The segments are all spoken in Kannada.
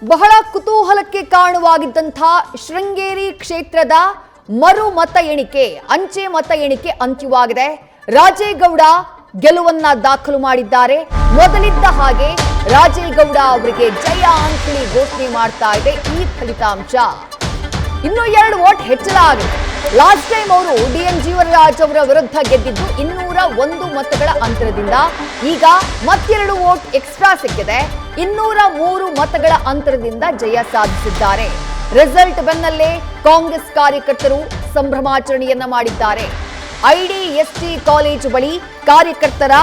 ಬಹಳ ಕುತೂಹಲಕ್ಕೆ ಕಾರಣವಾಗಿದ್ದಂಥ ಶೃಂಗೇರಿ ಕ್ಷೇತ್ರದ ಮರು ಮತ ಎಣಿಕೆ ಅಂಚೆ ಮತ ಎಣಿಕೆ ಅಂತ್ಯವಾಗಿದೆ. ರಾಜೇಗೌಡ ಗೆಲುವನ್ನ ದಾಖಲು ಮಾಡಿದ್ದಾರೆ. ಮೊದಲಿದ್ದ ಹಾಗೆ ರಾಜೇಗೌಡ ಅವರಿಗೆ ಜಯ ಅಂತೇಳಿ ಘೋಷಣೆ ಮಾಡ್ತಾ ಇದೆ ಈ ಫಲಿತಾಂಶ. ಇನ್ನೂ 2 ವೋಟ್ ಹೆಚ್ಚಳ ಆಗಿದೆ. ಲಾಸ್ಟ್ ಟೈಮ್ ಅವರು ಡಿ.ಎನ್. ಜೀವರಾಜ್ ಅವರ ವಿರುದ್ಧ ಗೆದ್ದಿದ್ದು 201 ಮತಗಳ ಅಂತರದಿಂದ. ಈಗ ಮತ್ತೆರಡು ವೋಟ್ ಎಕ್ಸ್ಟ್ರಾ ಸಿಕ್ಕಿದೆ. 203 ಮತಗಳ ಅಂತರದಿಂದ ಜಯ ಸಾಧಿಸಿದ್ದಾರೆ. ರಿಸಲ್ಟ್ ಬೆನ್ನಲ್ಲೇ ಕಾಂಗ್ರೆಸ್ ಕಾರ್ಯಕರ್ತರು ಸಂಭ್ರಮಾಚರಣೆಯನ್ನ ಮಾಡಿದ್ದಾರೆ. ಐಡಿಎಸ್ಟಿ ಕಾಲೇಜು ಬಳಿ ಕಾರ್ಯಕರ್ತರ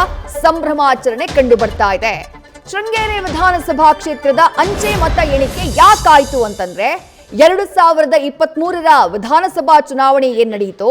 ಸಂಭ್ರಮಾಚರಣೆ ಕಂಡು ಬರ್ತಾ ಇದೆ. ಶೃಂಗೇರಿ ವಿಧಾನಸಭಾ ಕ್ಷೇತ್ರದ ಅಂಚೆ ಮತ ಎಣಿಕೆ ಯಾಕಾಯ್ತು ಅಂತಂದ್ರೆ 2023ರ ವಿಧಾನಸಭಾ ಚುನಾವಣೆ ಏನ್ ನಡೆಯಿತು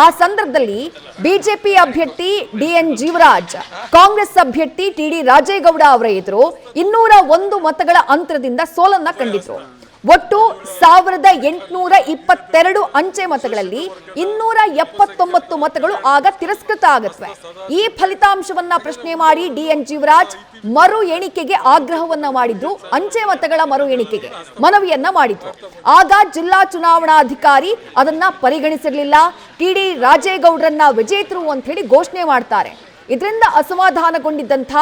ಆ ಸಂದರ್ಭದಲ್ಲಿ ಬಿಜೆಪಿ ಅಭ್ಯರ್ಥಿ ಡಿ.ಎನ್. ಜೀವರಾಜ್, ಕಾಂಗ್ರೆಸ್ ಅಭ್ಯರ್ಥಿ ಟಿ.ಡಿ. ರಾಜೇಗೌಡ ಅವರ ಎದುರು 201 ಮತಗಳ ಅಂತರದಿಂದ ಸೋಲನ್ನ ಕಂಡಿದ್ರು. ಒಟ್ಟು 1822 ಅಂಚೆ ಮತಗಳಲ್ಲಿ 279 ಮತಗಳು ಆಗ ತಿರಸ್ಕೃತ ಆಗುತ್ತವೆ. ಈ ಫಲಿತಾಂಶವನ್ನ ಪ್ರಶ್ನೆ ಮಾಡಿ ಡಿ.ಎನ್. ಜೀವರಾಜ್ ಮರು ಎಣಿಕೆಗೆ ಆಗ್ರಹವನ್ನ ಮಾಡಿದ್ರು. ಅಂಚೆ ಮತಗಳ ಮರು ಎಣಿಕೆಗೆ ಮನವಿಯನ್ನ ಮಾಡಿದ್ರು. ಆಗ ಜಿಲ್ಲಾ ಚುನಾವಣಾಧಿಕಾರಿ ಅದನ್ನ ಪರಿಗಣಿಸಿರಲಿಲ್ಲ. ಟಿ.ಡಿ. ರಾಜೇಗೌಡರನ್ನ ವಿಜೇತರು ಅಂತ ಹೇಳಿ ಘೋಷಣೆ ಮಾಡ್ತಾರೆ. ಇದರಿಂದ ಅಸಮಾಧಾನಗೊಂಡಿದ್ದಂಥ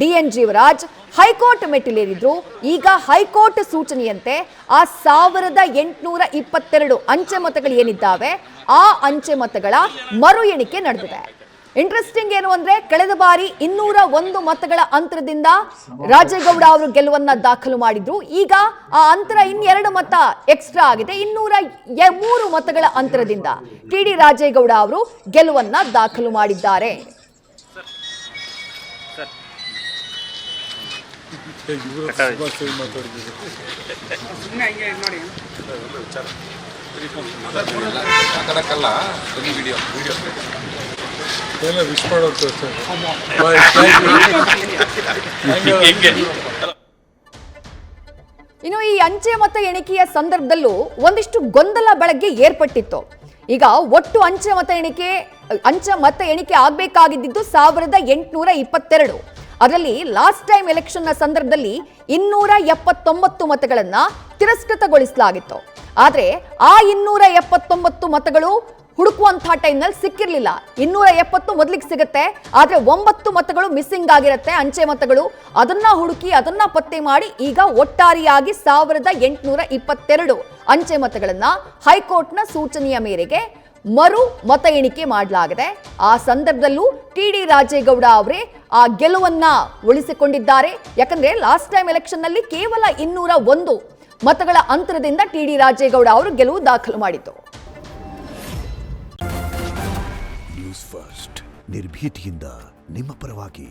ಡಿ.ಎನ್. ಜೀವರಾಜ್ ಹೈಕೋರ್ಟ್ ಮೆಟ್ಟಿಲೇರಿದ್ರು. ಈಗ ಹೈಕೋರ್ಟ್ ಸೂಚನೆಯಂತೆ ಆ 1822 ಅಂಚೆ ಮತಗಳು ಏನಿದ್ದಾವೆ ಆ ಅಂಚೆ ಮತಗಳ ಮರು ಎಣಿಕೆ ನಡೆದಿದೆ. ಇಂಟ್ರೆಸ್ಟಿಂಗ್ ಏನು ಅಂದ್ರೆ ಕಳೆದ ಬಾರಿ 201 ಮತಗಳ ಅಂತರದಿಂದ ರಾಜೇಗೌಡ ಅವರು ಗೆಲುವನ್ನ ದಾಖಲು ಮಾಡಿದ್ರು. ಈಗ ಆ ಅಂತರ 2 ಮತ ಎಕ್ಸ್ಟ್ರಾ ಆಗಿದೆ. 203 ಮತಗಳ ಅಂತರದಿಂದ ಟಿ.ಡಿ. ರಾಜೇಗೌಡ ಅವರು ಗೆಲುವನ್ನ ದಾಖಲು ಮಾಡಿದ್ದಾರೆ. ಇನ್ನು ಈ ಅಂಚೆ ಮತ ಎಣಿಕೆಯ ಸಂದರ್ಭದಲ್ಲೂ ಒಂದಿಷ್ಟು ಗೊಂದಲ ಬೆಳಗ್ಗೆ ಏರ್ಪಟ್ಟಿತ್ತು. ಈಗ ಒಟ್ಟು ಅಂಚೆ ಮತ ಎಣಿಕೆ ಆಗಬೇಕಾಗಿದ್ದು 1822. ಅದರಲ್ಲಿ ಲಾಸ್ಟ್ ಟೈಮ್ ಎಲೆಕ್ಷನ್ ನ ಸಂದರ್ಭದಲ್ಲಿ 279 ಮತಗಳನ್ನ ತಿರಸ್ಕೃತಗೊಳಿಸಲಾಗಿತ್ತು. ಆದ್ರೆ ಆ 279 ಮತಗಳು ಹುಡುಕುವಂತಹ ಟೈಮ್ನಲ್ಲಿ ಸಿಕ್ಕಿರ್ಲಿಲ್ಲ. 270 ಮೊದಲಿಗೆ ಸಿಗುತ್ತೆ, ಆದ್ರೆ 9 ಮತಗಳು ಮಿಸ್ಸಿಂಗ್ ಆಗಿರುತ್ತೆ ಅಂಚೆ ಮತಗಳು. ಅದನ್ನ ಹುಡುಕಿ ಅದನ್ನ ಪತ್ತೆ ಮಾಡಿ ಈಗ ಒಟ್ಟಾರೆಯಾಗಿ 1822 ಅಂಚೆ ಮತಗಳನ್ನ ಹೈಕೋರ್ಟ್ನ ಸೂಚನೆಯ ಮೇರೆಗೆ ಮರು ಮತ ಎಣಿಕೆ ಮಾಡಲಾಗಿದೆ. ಆ ಸಂದರ್ಭದಲ್ಲೂ ಟಿ.ಡಿ. ರಾಜೇಗೌಡ ಅವರೇ ಆ ಗೆಲುವನ್ನ ಉಳಿಸಿಕೊಂಡಿದ್ದಾರೆ. ಯಾಕಂದ್ರೆ ಲಾಸ್ಟ್ ಟೈಮ್ ಎಲೆಕ್ಷನ್ ನಲ್ಲಿ ಕೇವಲ 201 ಮತಗಳ ಅಂತರದಿಂದ ಟಿ.ಡಿ. ರಾಜೇಗೌಡ ಅವರು ಗೆಲುವು ದಾಖಲು ಮಾಡಿತು. ನ್ಯೂಸ್ ಫಸ್ಟ್ ನಿರ್ಭೀತಿಯಿಂದ ನಿಮ್ಮ ಪರವಾಗಿ.